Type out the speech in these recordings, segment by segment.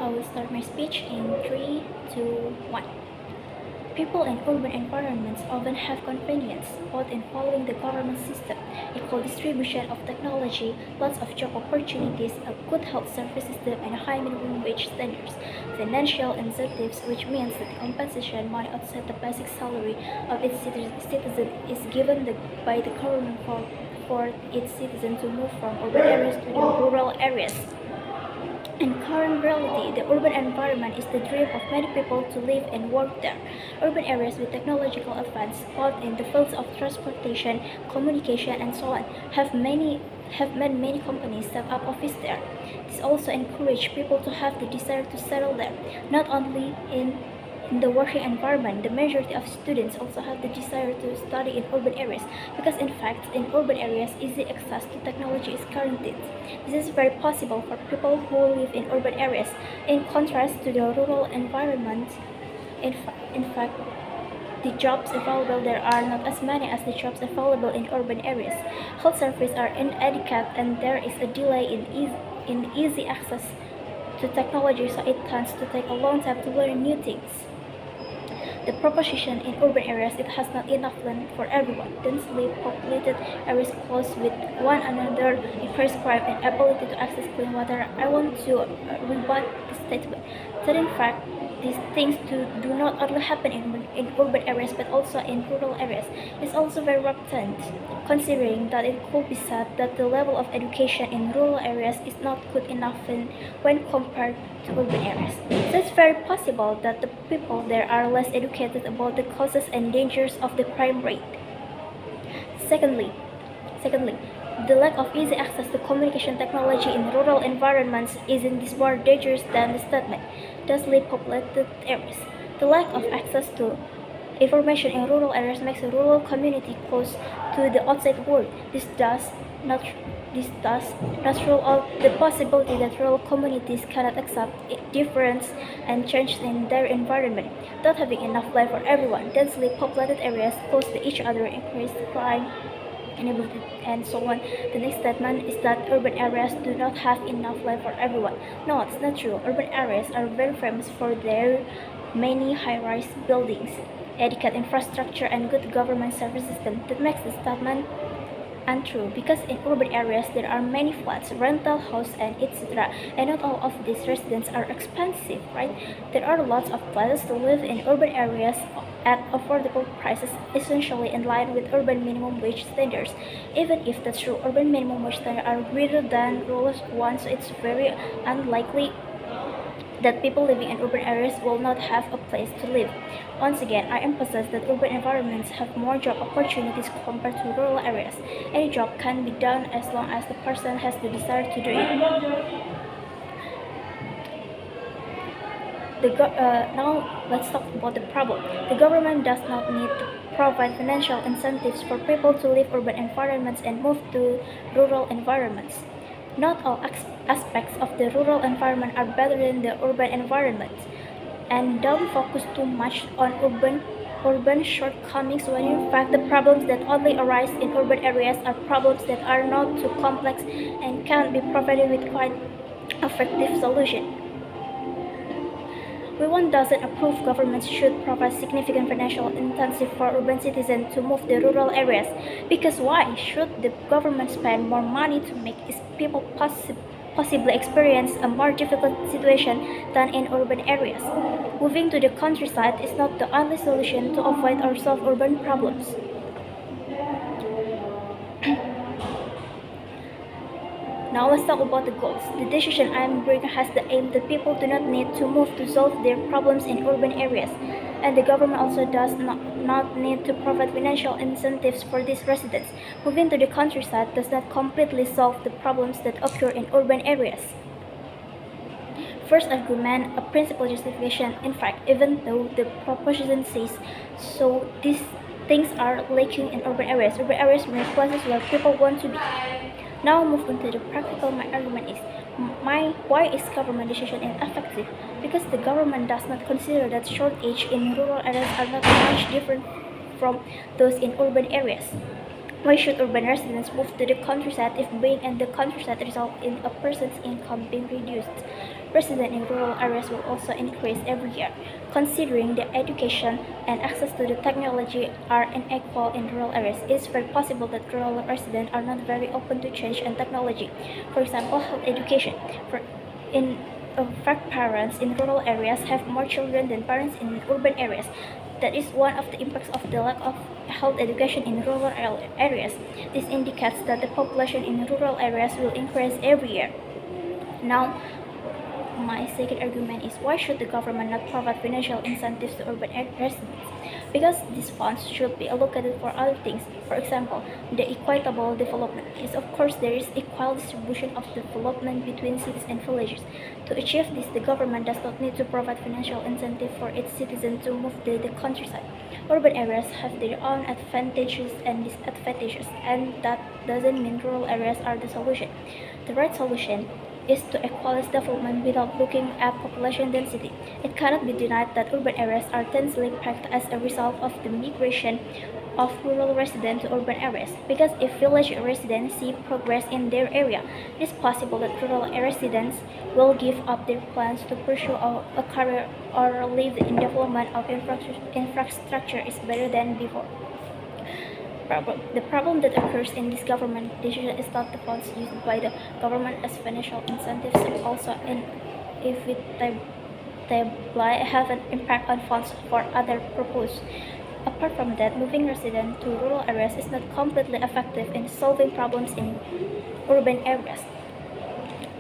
I will start my speech in 3, 2, 1. People in urban environments often have convenience, both in following the government system, equal distribution of technology, lots of job opportunities, a good health service system, and high minimum wage standards. Financial incentives, which means that compensation money outside the basic salary of its citizen is given by the government for its citizens to move from urban areas to the rural areas. In current reality, the urban environment is the dream of many people to live and work there. Urban areas with technological advance, both in the fields of transportation, communication, and so on, have made many companies set up office there. This also encourages people to have the desire to settle there, not only in the working environment. The majority of students also have the desire to study in urban areas because in fact in urban areas easy access to technology is guaranteed. This is very possible for people who live in urban areas in contrast to the rural environment. In fact, the jobs available there are not as many as the jobs available in urban areas. Health services are inadequate and there is a delay in easy access to technology, so it tends to take a long time to learn new things. The proposition in urban areas it has not enough land for everyone. Densely populated areas close with one another increase crime and ability to access clean water. I want to rebut this statement that in fact these things do not only happen in urban areas but also in rural areas. It's also very reluctant, considering that it could be said that the level of education in rural areas is not good enough when compared to urban areas. So it's very possible that the people there are less educated about the causes and dangers of the crime rate. Secondly, the lack of easy access to communication technology in rural environments isn't this more dangerous than the statement, densely populated areas. The lack of access to information in rural areas makes a rural community close to the outside world. This does not rule out the possibility that rural communities cannot accept difference and change in their environment. Not having enough land for everyone, densely populated areas close to each other increase crime, and so on. The next statement is that urban areas do not have enough land for everyone. No, it's not true. Urban areas are very famous for their many high-rise buildings, adequate infrastructure, and good government service system. That makes the statement untrue because in urban areas there are many flats, rental houses, and etc. And not all of these residents are expensive, right? There are lots of places to live in urban areas at affordable prices, essentially in line with urban minimum wage standards. Even if that's true, urban minimum wage standards are greater than rural ones, so it's very unlikely that people living in urban areas will not have a place to live. Once again, I emphasize that urban environments have more job opportunities compared to rural areas. Any job can be done as long as the person has the desire to do it. Now let's talk about the problem. The government does not need to provide financial incentives for people to leave urban environments and move to rural environments. Not all aspects of the rural environment are better than the urban environment, and don't focus too much on urban shortcomings when in fact the problems that only arise in urban areas are problems that are not too complex and can be provided with quite effective solution. We doesn't approve governments should provide significant financial incentive for urban citizens to move to rural areas. Because why should the government spend more money to make its people possibly experience a more difficult situation than in urban areas? Moving to the countryside is not the only solution to avoid or solve urban problems. Now let's talk about the goals. The decision I am bringing has the aim that people do not need to move to solve their problems in urban areas, and the government also does not need to provide financial incentives for these residents. Moving to the countryside does not completely solve the problems that occur in urban areas. First argument, a principal justification. In fact, even though the proposition says so, these things are lacking in urban areas. Urban areas remain places where people want to be. Now move on to the practical. My argument is, why is government decision ineffective? Because the government does not consider that shortage in rural areas are not much different from those in urban areas. Why should urban residents move to the countryside if being in the countryside results in a person's income being reduced? residents in rural areas will also increase every year. Considering the education and access to the technology are unequal in rural areas, it's very possible that rural residents are not very open to change and technology. For example, health education. In fact, parents in rural areas have more children than parents in urban areas. That is one of the impacts of the lack of health education in rural areas. This indicates that the population in rural areas will increase every year. Now, my second argument is, why should the government not provide financial incentives to urban residents? Because these funds should be allocated for other things. For example, the equitable development is, of course, there is equal distribution of development between cities and villages. To achieve this, the government does not need to provide financial incentive for its citizens to move to the countryside. Urban areas have their own advantages and disadvantages, and that doesn't mean rural areas are the solution. The right solution is to equalize development without looking at population density. It cannot be denied that urban areas are densely packed as a result of the migration of rural residents to urban areas. Because if village residents see progress in their area, it is possible that rural residents will give up their plans to pursue a career or live in development of infrastructure is better than before. The problem that occurs in this government decision is not the funds used by the government as financial incentives, but also inevitable have an impact on funds for other purposes. Apart from that, moving residents to rural areas is not completely effective in solving problems in urban areas.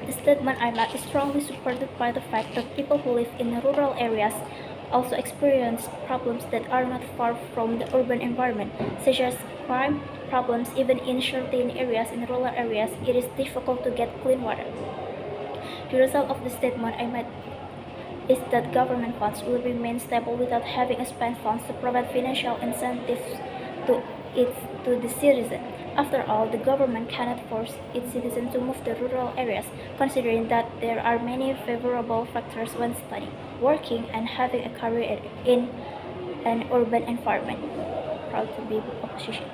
The statement I make is strongly supported by the fact that people who live in rural areas also experience problems that are not far from the urban environment, such as crime problems. Even in certain areas in rural areas, it is difficult to get clean water. The result of the statement I made is that government funds will remain stable without having to spend funds to provide financial incentives to the citizen. After all, the government cannot force its citizens to move to rural areas, considering that there are many favorable factors when studying, working, and having a career in an urban environment. Proud to be opposition.